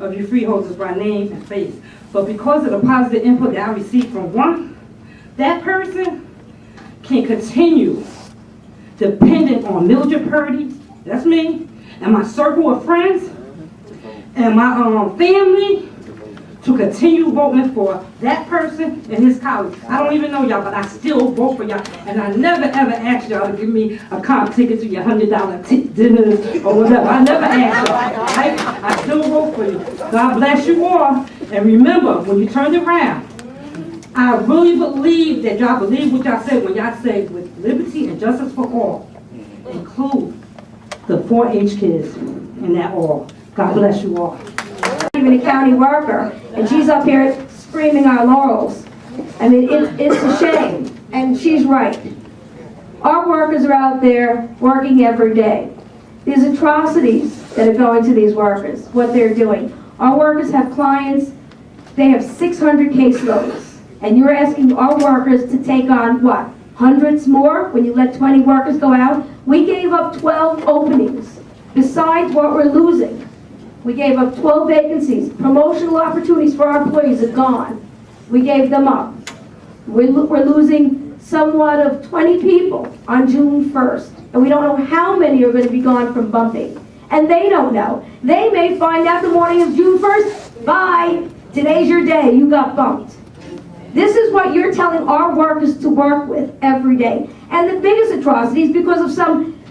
of you freeholders by name and face. But because of the positive input that I received from one, that person can continue dependent on Mildred Purdy, that's me, and my circle of friends, and my family, to continue voting for that person and his colleagues. I don't even know y'all, but I still vote for y'all. And I never ever asked y'all to give me a comp ticket to your $100 dinners or whatever. I never asked y'all, right? I still vote for you. God bless you all. And remember, when you turn around, I really believe that y'all believe what y'all say when y'all say with liberty and justice for all. Include the 4-H kids in that all. God bless you all. Even a county worker, and she's up here screaming our laurels. I mean, it's a shame, and she's right. Our workers are out there working every day. These atrocities that are going to these workers, what they're doing. Our workers have clients, they have 600 caseloads, and you're asking our workers to take on, what, hundreds more when you let 20 workers go out? We gave up 12 openings, besides what we're losing. We gave up 12 vacancies. Promotional opportunities for our employees are gone. We gave them up. We're losing somewhat of 20 people on June 1st. And we don't know how many are going to be gone from bumping. And they don't know. They may find out the morning of June 1st, bye, today's your day, you got bumped. This is what you're telling our workers to work with every day. And the biggest atrocities, because of some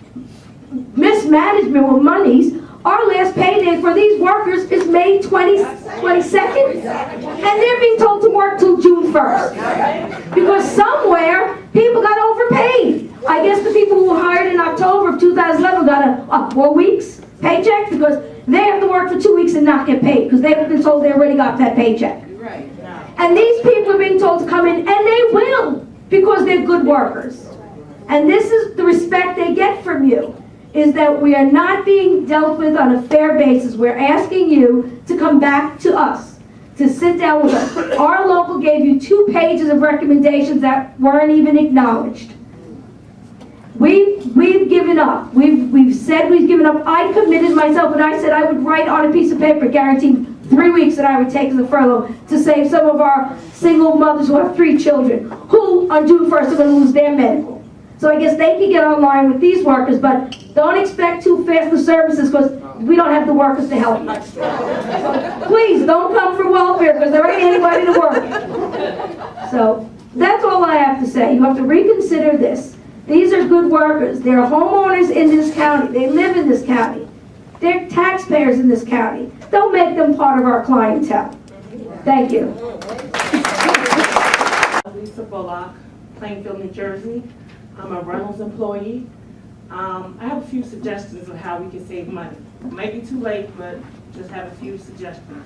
mismanagement with monies, our last payday for these workers is May 22nd, and they're being told to work till June 1st. Because somewhere, people got overpaid. I guess the people who were hired in October of 2011 got a 4 weeks paycheck, because they have to work for 2 weeks and not get paid, because they've been told they already got that paycheck. And these people are being told to come in, and they will, because they're good workers. And this is the respect they get from you. Is that we are not being dealt with on a fair basis. We're asking you to come back to us, to sit down with us. Our local gave you 2 pages of recommendations that weren't even acknowledged. We've given up. We've said we've given up. I committed myself, and I said I would write on a piece of paper guaranteeing 3 weeks that I would take as a furlough to save some of our single mothers who have 3 children, who on June 1st are going to lose their medical. So I guess they can get online with these workers, but don't expect too fast the services, because we don't have the workers to help you. Please, don't come for welfare, because there ain't anybody to work. So that's all I have to say. You have to reconsider this. These are good workers. They're homeowners in this county. They live in this county. They're taxpayers in this county. Don't make them part of our clientele. Thank you. Lisa Bullock, Plainfield, New Jersey. I'm a Reynolds employee. I have a few suggestions of how we can save money. It might be too late, but just have a few suggestions.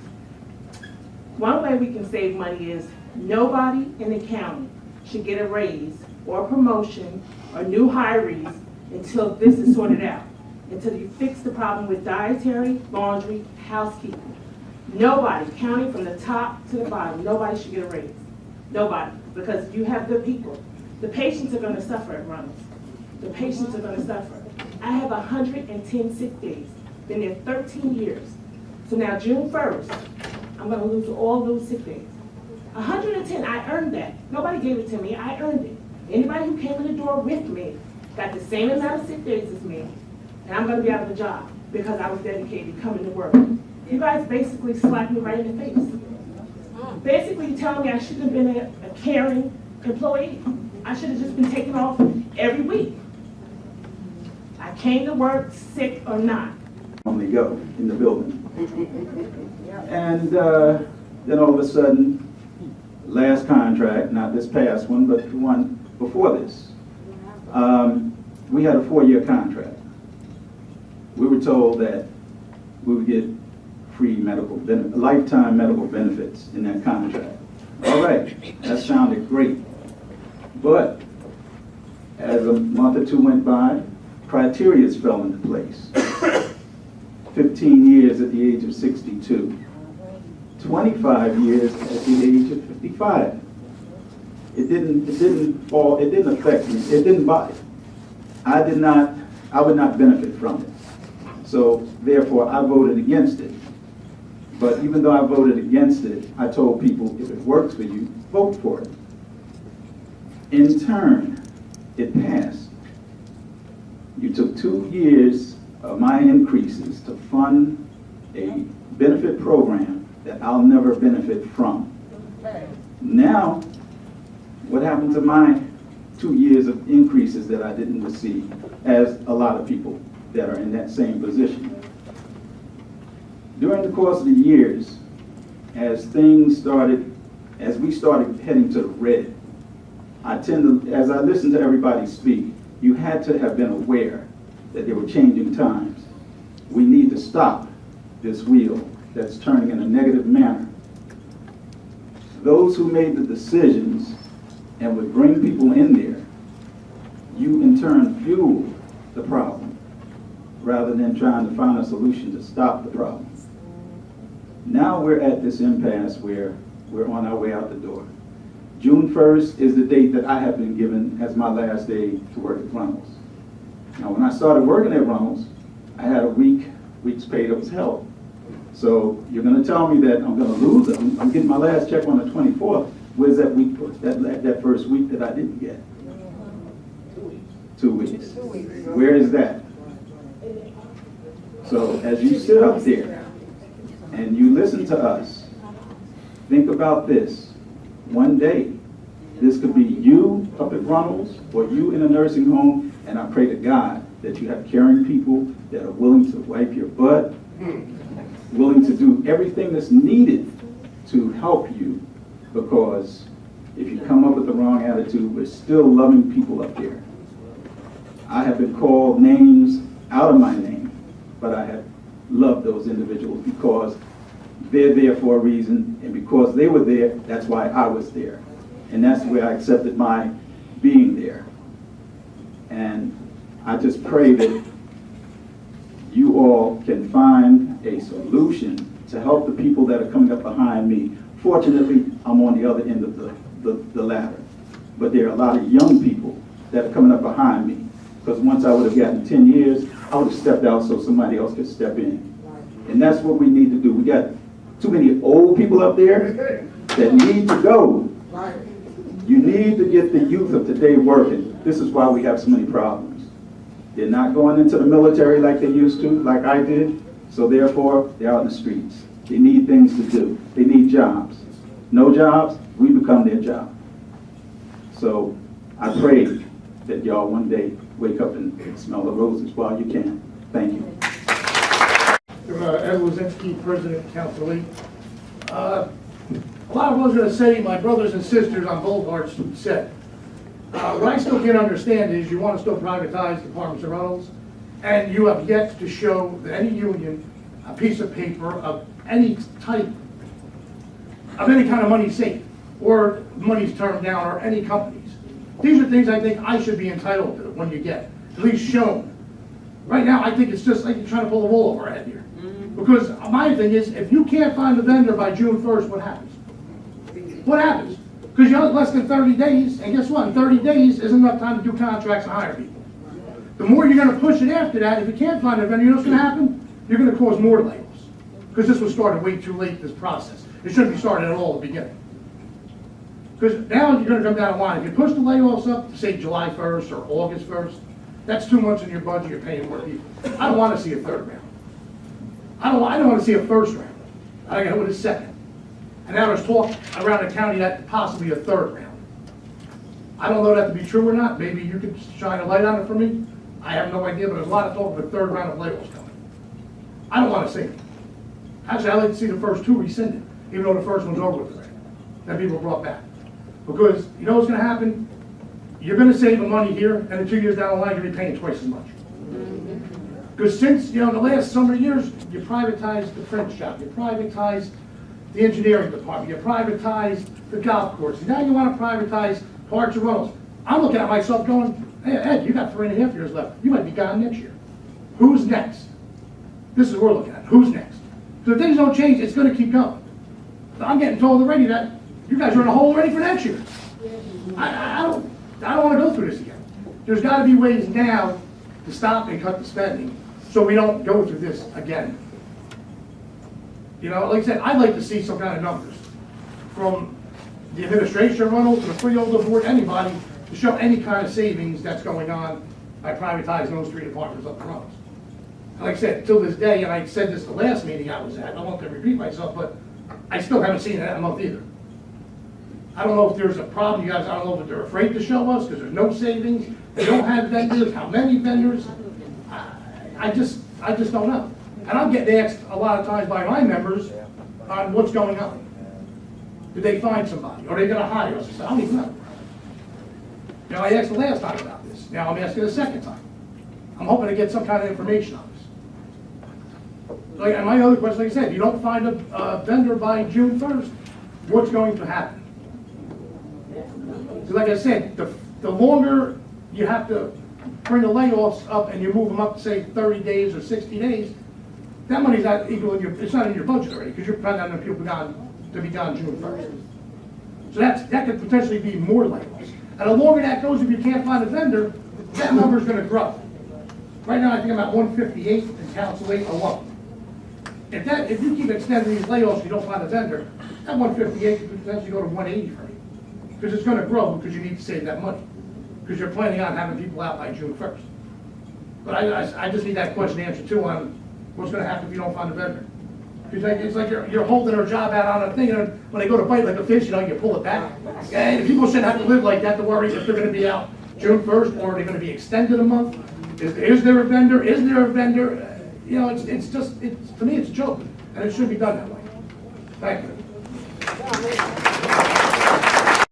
One way we can save money is nobody in the county should get a raise or a promotion or new hirees until this is sorted out, until you fix the problem with dietary, laundry, housekeeping. Nobody, counting from the top to the bottom, nobody should get a raise. Nobody, because you have good people. The patients are going to suffer at Reynolds. The patients are going to suffer. I have 110 sick days. Been there 13 years. So now June 1st, I'm going to lose all those sick days. 110, I earned that. Nobody gave it to me, I earned it. Anybody who came in the door with me got the same amount of sick days as me, and I'm going to be out of the job because I was dedicated coming to work. You guys basically slapped me right in the face. Basically telling me I shouldn't have been a caring employee. I should have just been taken off every week. I came to work, sick or not. Only go in the building. And then all of a sudden, last contract, not this past one, but the one before this, we had a 4-year contract. We were told that we would get free medical lifetime medical benefits in that contract. All right, that sounded great. But as a month or 2 went by, criteria fell into place. 15 years at the age of 62. 25 years at the age of 55. It didn't affect me. It didn't bother. I would not benefit from it. So therefore I voted against it. But even though I voted against it, I told people, if it works for you, vote for it. In turn, it passed. You took 2 years of my increases to fund a benefit program that I'll never benefit from. Now, what happened to my 2 years of increases that I didn't receive, as a lot of people that are in that same position? During the course of the years, as we started heading to the red, as I listened to everybody speak, you had to have been aware that there were changing times. We need to stop this wheel that's turning in a negative manner. Those who made the decisions and would bring people in there, you in turn fueled the problem rather than trying to find a solution to stop the problem. Now we're at this impasse where we're on our way out the door. June 1st is the date that I have been given as my last day to work at Reynolds. Now, when I started working at Reynolds, I had a week's pay that was held. So you're going to tell me that I'm going to lose it. I'm getting my last check on the 24th. Where's that week, that first week that I didn't get? 2 weeks. Where is that? So as you sit up there and you listen to us, think about this. One day, this could be you up at Reynolds or you in a nursing home, and I pray to God that you have caring people that are willing to wipe your butt, willing to do everything that's needed to help you, because if you come up with the wrong attitude, we're still loving people up there. I have been called names out of my name, but I have loved those individuals because they're there for a reason, and because they were there, that's why I was there. And that's where I accepted my being there. And I just pray that you all can find a solution to help the people that are coming up behind me. Fortunately, I'm on the other end of the ladder. But there are a lot of young people that are coming up behind me, because once I would have gotten 10 years, I would have stepped out so somebody else could step in. And that's what we need to do. We got too many old people up there that need to go. You need to get the youth of today working. This is why we have so many problems. They're not going into the military like they used to, like I did, so therefore they're out in the streets. They need things to do. They need jobs. No jobs, we become their job. So I pray that y'all one day wake up and smell the roses while you can. Thank you. Ed Lozinski, President of Council 8. A lot of what I was going to say, my brothers and sisters on both parts said. What I still can't understand is you want to still privatize departments of Reynolds, and you have yet to show any union a piece of paper of any type, of any kind of money saved, or money's turned down, or any companies. These are things I think I should be entitled to when you get at least shown. Right now, I think it's just like you're trying to pull the wool over our head here. Because my thing is, if you can't find a vendor by June 1st, what happens? What happens? Because you have less than 30 days, and guess what? In 30 days isn't enough time to do contracts and hire people. The more you're going to push it after that, if you can't find a vendor, you know what's going to happen? You're going to cause more layoffs. Because this was started way too late, this process. It shouldn't be started at all at the beginning. Because now you're going to come down the line. If you push the layoffs up to, say, July 1st or August 1st, that's too much in your budget, you're paying more people. I don't want to see a third round. I don't want to see a first round. I got to with a second. And now there's talk around the county that possibly a third round. I don't know that to be true or not. Maybe you could shine a light on it for me. I have no idea, but there's a lot of talk of a third round of layoffs coming. I don't want to see it. Actually, I'd like to see the first two rescinded, even though the first one's over with already. That people brought back. Because you know what's going to happen? You're going to save the money here, and in 2 years down the line, you're going to be paying twice as much. Because since, the last so many years, you privatized the print shop, you privatized the engineering department, you privatized the golf course. Now you want to privatize parts of Reynolds. I'm looking at myself going, hey, Ed, you got 3.5 years left. You might be gone next year. Who's next? This is what we're looking at. Who's next? So if things don't change, it's going to keep going. I'm getting told already that you guys are in a hole already for next year. I don't want to go through this again. There's got to be ways now to stop and cut the spending so we don't go through this again. You know, like I said, I'd like to see some kind of numbers from the administration of Reynolds, to the freeholder board, anybody, to show any kind of savings that's going on by privatizing those three departments up in Reynolds. And like I said, till this day, and I said this the last meeting I was at, I don't want to repeat myself, but I still haven't seen it that month either. I don't know if there's a problem, you guys, I don't know if they're afraid to show us, because there's no savings, they don't have vendors, how many vendors? I just don't know. And I'm getting asked a lot of times by my members on what's going on. Did they find somebody? Are they gonna hire us? I said, I don't even know. You know, I asked the last time about this. Now I'm asking the second time. I'm hoping to get some kind of information on this. Like, and my other question, like I said, if you don't find a vendor by June 1st, what's going to happen? Because like I said, the longer you have to bring the layoffs up and you move them up to say 30 days or 60 days, that money's not equal in it's not in your budget already, because you're planning on the people to be gone June 1st. So that could potentially be more layoffs. And the longer that goes, if you can't find a vendor, that number's gonna grow. Right now, I think I'm at 158 and council 8 alone. If you keep extending these layoffs, you don't find a vendor, that 158 could potentially go to 180 for me. Because it's gonna grow, because you need to save that money. Because you're planning on having people out by June 1st. But I just need that question answered too on what's gonna happen if you don't find a vendor. Because it's like you're holding their job out on a thing, and when they go to bite like a fish, you know, you pull it back. And people shouldn't have to live like that to worry if they're gonna be out June 1st, or are they gonna be extended a month? Is there a vendor? Isn't there a vendor? You know, it's just, to me, it's a joke, and it should be done that way. Thank you.